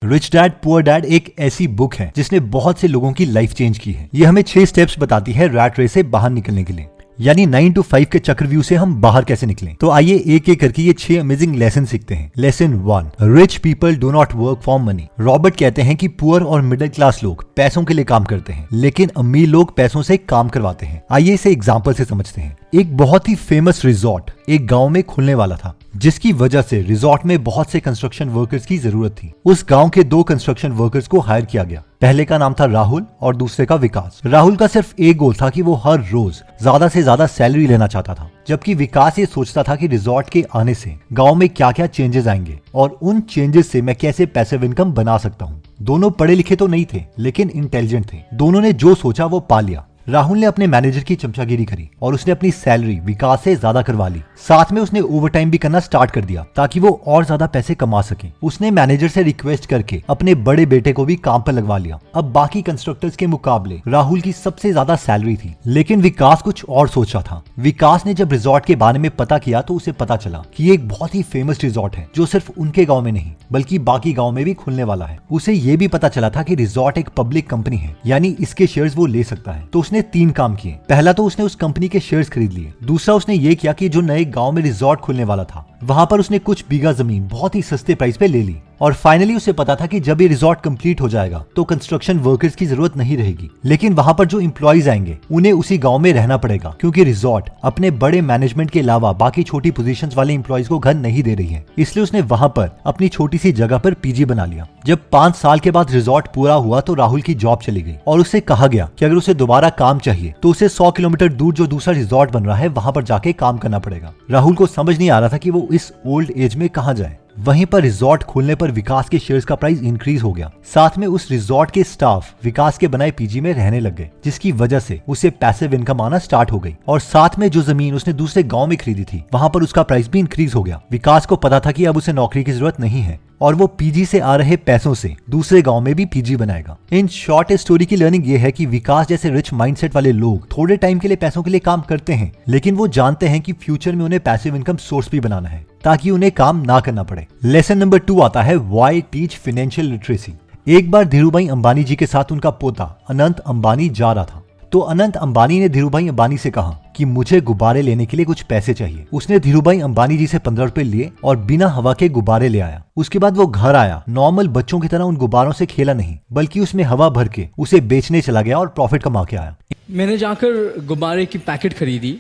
Rich dad poor dad एक ऐसी book है जिसने बहुत से लोगों की लाइफ चेंज की है। ये हमें 6 स्टेप्स बताती है रैट रेस से बाहर निकलने के लिए, यानी 9 to 5 के चक्रव्यूह से हम बाहर कैसे निकलें। तो आइए एक एक करके ये 6 अमेजिंग लेसन सीखते हैं। Lesson 1, rich people do not work for money. Robert कहते हैं कि पुअर और मिडिल क्लास लोग पैसों के लिए काम करते हैं, लेकिन अमीर लोग पैसों से काम करवाते हैं। आइए इसे एग्जाम्पल से समझते हैं। एक बहुत ही फेमस रिजॉर्ट एक गांव में खुलने वाला था, जिसकी वजह से रिजॉर्ट में बहुत से कंस्ट्रक्शन वर्कर्स की जरूरत थी। उस गांव के 2 कंस्ट्रक्शन वर्कर्स को हायर किया गया। पहले का नाम था राहुल और दूसरे का विकास। राहुल का सिर्फ एक गोल था कि वो हर रोज ज्यादा से ज्यादा सैलरी लेना चाहता था, जबकि विकास ये सोचता था कि रिजॉर्ट के आने से गांव में क्या क्या चेंजेस आएंगे और उन चेंजेस से मैं कैसे पैसिव इनकम बना सकता हूँ। दोनों पढ़े लिखे तो नहीं थे, लेकिन इंटेलिजेंट थे। दोनों ने जो सोचा वो पा लिया। राहुल ने अपने मैनेजर की चमचागिरी करी और उसने अपनी सैलरी विकास से ज्यादा करवा ली। साथ में उसने ओवरटाइम भी करना स्टार्ट कर दिया ताकि वो और ज्यादा पैसे कमा सके। उसने मैनेजर से रिक्वेस्ट करके अपने बड़े बेटे को भी काम पर लगवा लिया। अब बाकी कंस्ट्रक्टर्स के मुकाबले राहुल की सबसे ज्यादा सैलरी थी, लेकिन विकास कुछ और सोच रहा था। विकास ने जब रिजॉर्ट के बारे में पता किया तो उसे पता चला कि ये एक बहुत ही फेमस रिजॉर्ट है जो सिर्फ उनके गाँव में नहीं बल्कि बाकी गाँव में भी खुलने वाला है। उसे ये भी पता चला था कि रिजॉर्ट एक पब्लिक कंपनी है, यानी इसके शेयर्स वो ले सकता है। तो उसने 3 काम किए। पहला तो उसने उस कंपनी के शेयर्स खरीद लिए। दूसरा उसने ये किया कि जो नए गांव में रिजॉर्ट खुलने वाला था वहां पर उसने कुछ बीघा जमीन बहुत ही सस्ते प्राइस पे ले ली। और फाइनली उसे पता था कि जब ये रिजॉर्ट कंप्लीट हो जाएगा तो कंस्ट्रक्शन वर्कर्स की जरूरत नहीं रहेगी, लेकिन वहां पर जो एम्प्लॉइज आएंगे उन्हें उसी गांव में रहना पड़ेगा, क्योंकि रिजॉर्ट अपने बड़े मैनेजमेंट के अलावा बाकी छोटी पोजीशंस वाले एम्प्लॉइज को घर नहीं दे रही है। इसलिए उसने वहां पर अपनी छोटी सी जगह पर पीजी बना लिया। जब 5 साल के बाद रिजॉर्ट पूरा हुआ तो राहुल की जॉब चली गई और उससे कहा गया कि अगर उसे दोबारा काम चाहिए तो उसे 100 किलोमीटर दूर जो दूसरा रिजॉर्ट बन रहा है वहां पर जाके काम करना पड़ेगा। राहुल को समझ नहीं आ रहा था कि वो इस ओल्ड एज में कहाँ जाए। वहीं पर रिजॉर्ट खोलने पर विकास के शेयर्स का प्राइस इंक्रीज हो गया। साथ में उस रिजॉर्ट के स्टाफ विकास के बनाए पीजी में रहने लग गए, जिसकी वजह से उसे पैसिव इनकम आना स्टार्ट हो गई। और साथ में जो जमीन उसने दूसरे गांव में खरीदी थी वहां पर उसका प्राइस भी इंक्रीज हो गया। विकास को पता था कि अब उसे नौकरी की जरूरत नहीं है और वो पीजी से आ रहे पैसों से दूसरे गांव में भी पीजी बनाएगा। इन शॉर्ट स्टोरी की लर्निंग ये है कि विकास जैसे रिच माइंडसेट वाले लोग थोड़े टाइम के लिए पैसों के लिए काम करते हैं, लेकिन वो जानते हैं कि फ्यूचर में उन्हें पैसिव इनकम सोर्स भी बनाना है ताकि उन्हें काम ना करना पड़े। लेसन नंबर 2 आता है व्हाई टीच फाइनेंशियल लिटरेसी। एक बार धीरूभाई अंबानी जी के साथ उनका पोता अनंत अंबानी जा रहा था, तो अनंत अंबानी ने धीरूभाई अंबानी से कहा कि मुझे गुब्बारे लेने के लिए कुछ पैसे चाहिए। उसने धीरूभाई अंबानी जी से 15 रुपए लिए और बिना हवा के गुब्बारे ले आया। उसके बाद वो घर आया। नॉर्मल बच्चों की तरह उन गुब्बारों से खेला नहीं, बल्कि उसमें हवा भर के उसे बेचने चला गया और प्रॉफिट कमा के आया। मैंने जाकर गुब्बारे की पैकेट खरीदी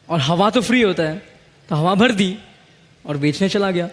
और हवा तो फ्री होता है, तो हवा भर दी और बेचने चला गया।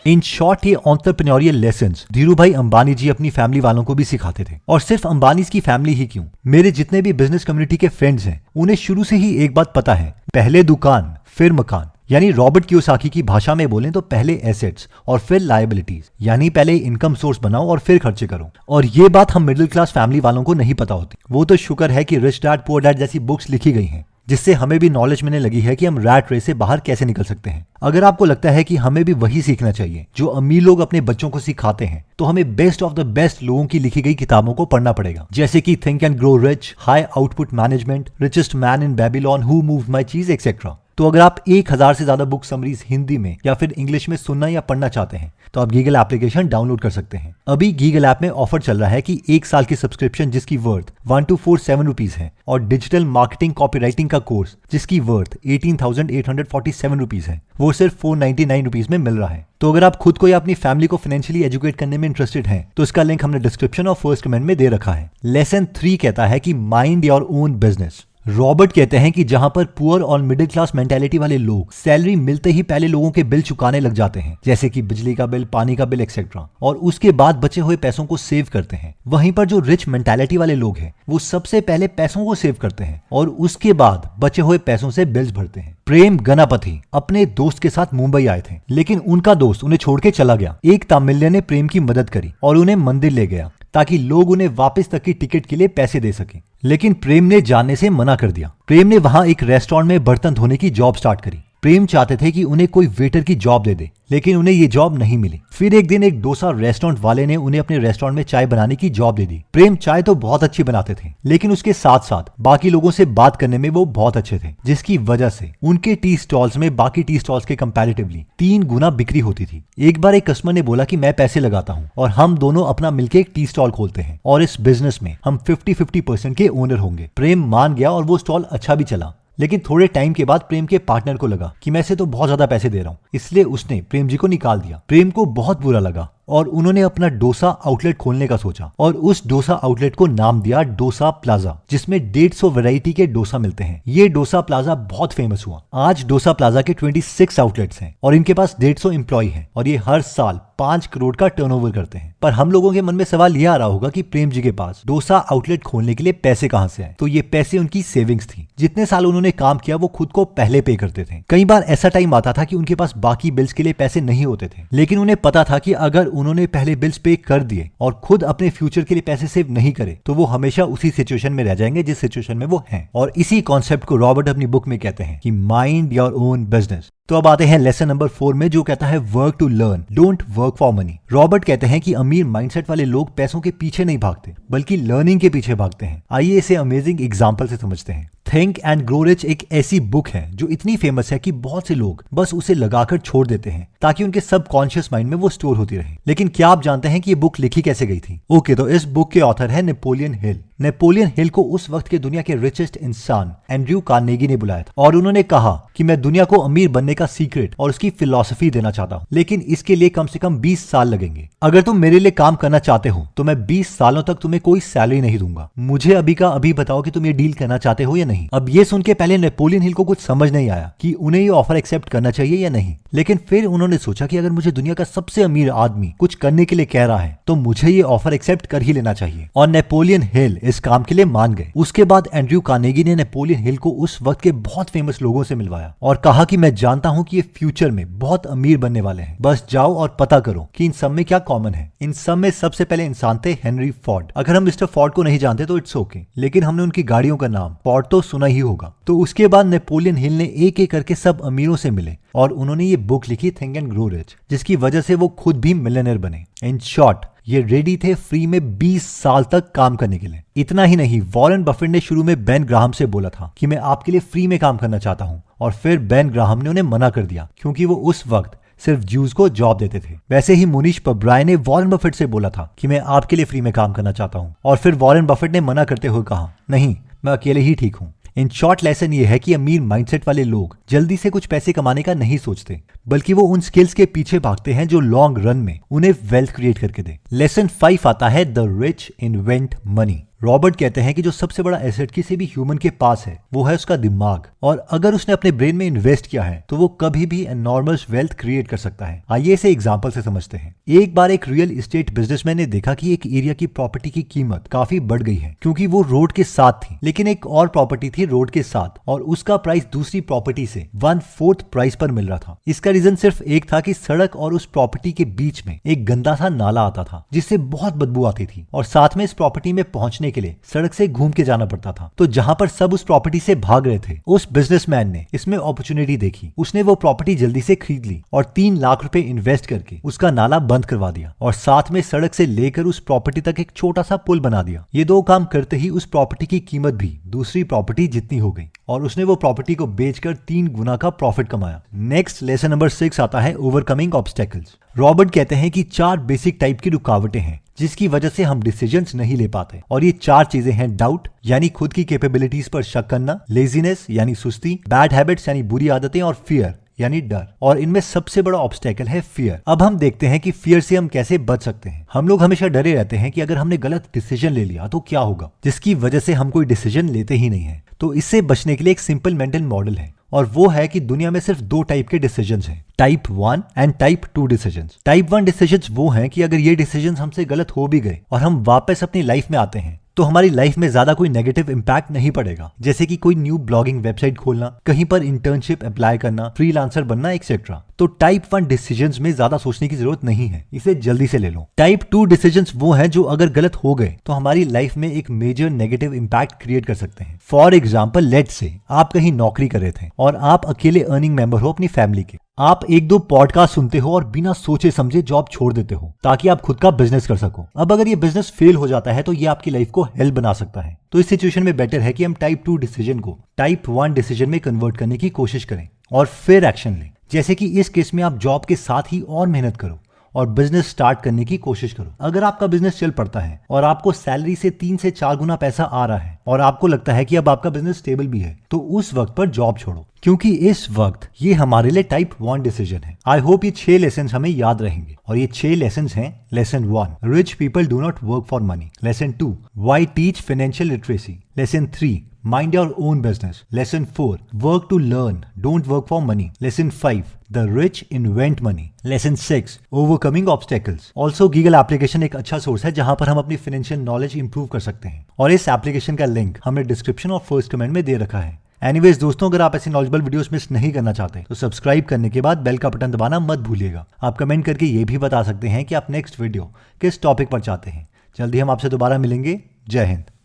इन शॉर्ट ये एंटरप्रेन्योरियल लेसन्स धीरूभाई अंबानी जी अपनी फैमिली वालों को भी सिखाते थे। और सिर्फ अंबानी की फैमिली ही क्यों, मेरे जितने भी बिजनेस कम्युनिटी के फ्रेंड्स हैं उन्हें शुरू से ही एक बात पता है, पहले दुकान फिर मकान। यानी रॉबर्ट कियोसाकी की भाषा में बोलें तो पहले एसेट्स और फिर लायबिलिटीज, यानी पहले इनकम सोर्स बनाओ और फिर खर्चे करो। और ये बात हम मिडिल क्लास फैमिली वालों को नहीं पता होती। वो तो शुक्र है कि रिच डैड पुअर डैड जैसी बुक्स लिखी गई हैं, जिससे हमें भी नॉलेज मिलने लगी है कि हम रैट रेस से बाहर कैसे निकल सकते हैं। अगर आपको लगता है कि हमें भी वही सीखना चाहिए जो अमीर लोग अपने बच्चों को सिखाते हैं, तो हमें बेस्ट ऑफ द बेस्ट लोगों की लिखी गई किताबों को पढ़ना पड़ेगा, जैसे कि think and grow rich, high output management, richest man in Babylon, who moved my चीज एक्सेट्रा। तो अगर आप 1000 से ज्यादा बुक समरीज हिंदी में या फिर इंग्लिश में सुनना या पढ़ना चाहते हैं तो आप गीगल एप्लीकेशन डाउनलोड कर सकते हैं। अभी गीगल ऐप में ऑफर चल रहा है कि 1 साल की सब्सक्रिप्शन जिसकी वर्थ 1247 रुपीज है और डिजिटल मार्केटिंग कॉपीराइटिंग का कोर्स जिसकी वर्थ 18,847 रुपीज है, वो सिर्फ 499 रुपीज में मिल रहा है। तो अगर आप खुद को या अपनी फैमिली को फाइनेंशियली एजुकेट करने में इंटरेस्टेड हैं तो इसका लिंक हमने डिस्क्रिप्शन और फर्स्ट कमेंट में दे रखा है। लेसन 3 कहता है कि mind your own business. Robert कहते हैं कि जहां पर पुअर और मिडिल क्लास मेंटालिटी वाले लोग सैलरी मिलते ही पहले लोगों के बिल चुकाने लग जाते हैं, जैसे कि बिजली का बिल, पानी का बिल एक्सेट्रा, और उसके बाद बचे हुए पैसों को सेव करते हैं। वहीं पर जो रिच मेंटालिटी वाले लोग हैं वो सबसे पहले पैसों को सेव करते हैं और उसके बाद बचे हुए पैसों से बिल्स भरते हैं। प्रेम गनापति अपने दोस्त के साथ मुंबई आए थे, लेकिन उनका दोस्त उन्हें छोड़ के चला गया। एक तमिलियन ने प्रेम की मदद करी और उन्हें मंदिर ले गया ताकि लोग उन्हें वापस तक की टिकट के लिए पैसे दे सकें, लेकिन प्रेम ने जाने से मना कर दिया। प्रेम ने वहां एक रेस्टोरेंट में बर्तन धोने की जॉब स्टार्ट करी प्रेम चाहते थे कि उन्हें कोई वेटर की जॉब दे दे, लेकिन उन्हें ये जॉब नहीं मिली। फिर एक दिन एक डोसा रेस्टोरेंट वाले ने उन्हें अपने रेस्टोरेंट में चाय बनाने की जॉब दे दी। प्रेम चाय तो बहुत अच्छी बनाते थे, लेकिन उसके साथ साथ बाकी लोगों से बात करने में वो बहुत अच्छे थे, जिसकी वजह से उनके टी स्टॉल्स में बाकी टी स्टॉल्स के कंपैरेटिवली 3 गुना बिक्री होती थी। एक बार एक कस्टमर ने बोला कि मैं पैसे लगाता हूँ और हम दोनों अपना मिलकर एक टी स्टॉल खोलते हैं और इस बिजनेस में हम 50-50% के ओनर होंगे। प्रेम मान गया और वो स्टॉल अच्छा भी चला, लेकिन थोड़े टाइम के बाद प्रेम के पार्टनर को लगा कि मैं इसे तो बहुत ज्यादा पैसे दे रहा हूँ, इसलिए उसने प्रेम जी को निकाल दिया। प्रेम को बहुत बुरा लगा और उन्होंने अपना डोसा आउटलेट खोलने का सोचा और उस डोसा आउटलेट को नाम दिया डोसा प्लाजा, जिसमें 150 वैरायटी के डोसा मिलते हैं। ये डोसा प्लाजा बहुत फेमस हुआ। आज डोसा प्लाजा के 26 आउटलेट्स हैं और इनके पास 150 एम्प्लॉय हैं और ये हर साल 5 करोड़ का टर्नओवर करते हैं। पर हम लोगों के मन में सवाल ये आ रहा होगा कि प्रेम जी के पास डोसा आउटलेट खोलने के लिए पैसे कहां से आए? तो ये पैसे उनकी सेविंग्स थी। जितने साल उन्होंने काम किया वो खुद को पहले पे करते थे। कई बार ऐसा टाइम आता था कि उनके पास बाकी बिल्स के लिए पैसे नहीं होते थे, लेकिन उन्हें पता था कि अगर उन्होंने पहले बिल्स पे कर दिए और खुद अपने फ्यूचर के लिए पैसे सेव नहीं करे तो वो हमेशा उसी सिचुएशन में रह जाएंगे जिस सिचुएशन में वो हैं। और इसी कॉन्सेप्ट को रॉबर्ट अपनी बुक में कहते हैं कि माइंड योर ओन बिजनेस। तो अब आते हैं लेसन नंबर 4 में, जो कहता है work to learn, don't work for money. Robert कहते हैं कि अमीर माइंडसेट वाले लोग पैसों के पीछे नहीं भागते बल्कि लर्निंग के पीछे भागते हैं। आइए इसे अमेजिंग एग्जांपल से समझते हैं। थिंक एंड ग्रो रिच एक ऐसी बुक है जो इतनी फेमस है कि बहुत से लोग बस उसे लगाकर छोड़ देते हैं ताकि उनके सबकॉन्शियस माइंड में वो स्टोर होती रहे। लेकिन क्या आप जानते हैं कि ये बुक लिखी कैसे गई थी? ओके, तो इस बुक के ऑथर है नेपोलियन हिल। नेपोलियन हिल को उस वक्त के दुनिया के रिचेस्ट इंसान एंड्रयू कार्नेगी ने बुलाया था और उन्होंने कहा कि मैं दुनिया को अमीर बनने का सीक्रेट और उसकी फिलॉसफी देना चाहता हूँ, लेकिन इसके लिए कम से कम 20 साल लगेंगे। अगर तुम मेरे लिए काम करना चाहते हो तो मैं 20 सालों तक तुम्हें कोई सैलरी नहीं दूंगा। मुझे अभी का अभी बताओ कि तुम ये डील करना चाहते हो या नहीं। अब ये सुन के पहले नेपोलियन हिल को कुछ समझ नहीं आया कि उन्हें ये ऑफर एक्सेप्ट करना चाहिए या नहीं, लेकिन फिर उन्होंने सोचा कि अगर मुझे दुनिया का सबसे अमीर आदमी कुछ करने के लिए कह रहा है तो मुझे ये ऑफर एक्सेप्ट कर ही लेना चाहिए। और नेपोलियन हिल इस काम के लिए मान गए। उसके बाद एंड्रयू कार्नेगी ने नेपोलियन हिल को उस वक्त के बहुत फेमस लोगों से मिलवाया और कहा कि मैं जानता हूं कि ये फ्यूचर में बहुत अमीर बनने वाले हैं, बस जाओ और पता करो कि इन सब में क्या कॉमन है। इन सब में सबसे पहले इंसान थे हेनरी फोर्ड। अगर हम मिस्टर फोर्ड को नहीं जानते तो इट्स ओके, लेकिन हमने उनकी गाड़ियों का नाम फोर्ड तो सुना ही होगा। तो उसके बाद नेपोलियन हिल ने एक एक करके सब अमीरों से मिले और उन्होंने ये बुक लिखी थिंक एंड ग्रो रिच, जिसकी वजह से वो खुद भी मिलियनेयर बने। इन शॉर्ट ये रेडी थे फ्री में 20 साल तक काम करने के लिए। इतना ही नहीं, वॉरेन बफेट ने शुरू में बेन ग्राहम से बोला था कि मैं आपके लिए फ्री में काम करना चाहता हूं, और फिर बेन ग्राहम ने उन्हें मना कर दिया क्योंकि वो उस वक्त सिर्फ ज्यूज को जॉब देते थे। वैसे ही मुनीश पब्राय ने वॉरेन बफेट से बोला था कि मैं आपके लिए फ्री में काम करना चाहता हूं, और फिर वॉरेन बफेट ने मना करते हुए कहा नहीं, मैं अकेले ही ठीक हूं। इन शॉर्ट लेसन ये है कि अमीर माइंडसेट वाले लोग जल्दी से कुछ पैसे कमाने का नहीं सोचते, बल्कि वो उन स्किल्स के पीछे भागते हैं जो लॉन्ग रन में उन्हें वेल्थ क्रिएट करके दे। लेसन 5 आता है the rich invent money. Robert कहते हैं कि जो सबसे बड़ा एसेट किसी भी ह्यूमन के पास है वो है उसका दिमाग, और अगर उसने अपने ब्रेन में इन्वेस्ट किया है तो वो कभी भी एनॉर्मस वेल्थ क्रिएट कर सकता है। आइए इसे एग्जांपल से समझते हैं। एक बार एक रियल एस्टेट बिजनेसमैन ने देखा कि एक एरिया की प्रॉपर्टी की कीमत काफी बढ़ गई है क्योंकि वो रोड के साथ थी, लेकिन एक और प्रॉपर्टी थी रोड के साथ और उसका प्राइस दूसरी प्रॉपर्टी से 1/4 प्राइस पर मिल रहा था। इसका रीजन सिर्फ एक था कि सड़क और उस प्रॉपर्टी के बीच में एक गंदा सा नाला आता था जिससे बहुत बदबू आती थी, और साथ में इस प्रॉपर्टी में पहुंचने के लिए सड़क से घूम के जाना पड़ता था। तो जहां पर सब उस प्रॉपर्टी से भाग रहे थे, उस बिजनेसमैन ने इसमें अपॉर्चुनिटी देखी। उसने वो प्रॉपर्टी जल्दी से खरीद ली और 3 लाख रुपए इन्वेस्ट करके उसका नाला बंद करवा दिया, और साथ में सड़क से लेकर उस प्रॉपर्टी तक एक छोटा सा पुल बना दिया। ये 2 काम करते ही उस प्रॉपर्टी की कीमत भी दूसरी प्रॉपर्टी जितनी हो गई और उसने वो प्रॉपर्टी को बेचकर 3 गुना का प्रॉफिट कमाया। नेक्स्ट लेसन नंबर 6 आता है ओवरकमिंग ऑब्स्टेकल्स। रॉबर्ट कहते हैं कि 4 बेसिक टाइप की रुकावटें हैं जिसकी वजह से हम डिसीजंस नहीं ले पाते, और ये 4 चीजें हैं डाउट यानी खुद की कैपेबिलिटीज पर शक करना, लेजीनेस यानी सुस्ती, बैड हैबिट्स यानी बुरी आदतें, और फियर यानी डर। और इनमें सबसे बड़ा ऑब्स्टेकल है फियर। अब हम देखते हैं कि फियर से हम कैसे बच सकते हैं। हम लोग हमेशा डरे रहते हैं कि अगर हमने गलत डिसीजन ले लिया तो क्या होगा, जिसकी वजह से हम कोई डिसीजन लेते ही नहीं है। तो इससे बचने के लिए एक सिंपल मेंटल मॉडल है, और वो है कि दुनिया में सिर्फ 2 टाइप के डिसीजंस हैं, type 1 and type 2 decisions. Type 1 decisions वो हैं कि अगर ये डिसीजंस हमसे गलत हो भी गए और हम वापस अपनी लाइफ में आते हैं तो हमारी लाइफ में ज्यादा कोई नेगेटिव इंपैक्ट नहीं पड़ेगा, जैसे कि कोई न्यू ब्लॉगिंग वेबसाइट खोलना, कहीं पर इंटर्नशिप अप्लाई करना, फ्रीलांसर बनना एक्सेट्रा। तो टाइप 1 डिसीजंस में ज्यादा सोचने की जरूरत नहीं है, इसे जल्दी से ले लो। टाइप 2 डिसीजंस वो हैं जो अगर गलत हो गए तो हमारी लाइफ में एक मेजर नेगेटिव इंपैक्ट क्रिएट कर सकते हैं। फॉर एग्जाम्पल, लेट्स से आप कहीं नौकरी कर रहे थे और आप अकेले अर्निंग मेंबर हो अपनी फैमिली के। आप एक दो पॉडकास्ट सुनते हो और बिना सोचे समझे जॉब छोड़ देते हो ताकि आप खुद का बिजनेस कर सको। अब अगर ये बिजनेस फेल हो जाता है तो ये आपकी लाइफ को हेल्प बना सकता है। तो इस सिचुएशन में बेटर है कि हम टाइप 2 डिसीजन को टाइप 1 डिसीजन में कन्वर्ट करने की कोशिश करें और फिर एक्शन लें। जैसे कि इस केस में आप जॉब के साथ ही और मेहनत करो और बिजनेस स्टार्ट करने की कोशिश करो। अगर आपका बिजनेस चल पड़ता है और आपको सैलरी से 3 से 4 गुना पैसा आ रहा है और आपको लगता है कि अब आपका बिजनेस स्टेबल भी है, तो उस वक्त पर जॉब छोड़ो, क्योंकि इस वक्त ये हमारे लिए टाइप 1 डिसीजन है। आई होप ये 6 लेसन हमें याद रहेंगे और ये 6 लेसन हैं। Lesson 1, rich people do not work for money. Lesson 2, why teach financial literacy. Lesson 3, mind your own business. Lesson 4, work to learn, don't work for money. Lesson 5, the rich invent money. Lesson 6, overcoming obstacles. Also Giggle application एक अच्छा source है जहां पर हम अपनी financial knowledge improve कर सकते हैं और इस एप्लीकेशन का लिंक हमने डिस्क्रिप्शन और फर्स्ट कमेंट में दे रखा है। एनीवेज दोस्तों, अगर आप ऐसी नॉलेजेबल वीडियोस मिस नहीं करना चाहते तो सब्सक्राइब करने के बाद बेल का बटन दबाना मत भूलिएगा। आप कमेंट करके ये भी बता सकते हैं कि आप नेक्स्ट वीडियो किस टॉपिक पर चाहते हैं। जल्दी हम आपसे दोबारा मिलेंगे। जय हिंद।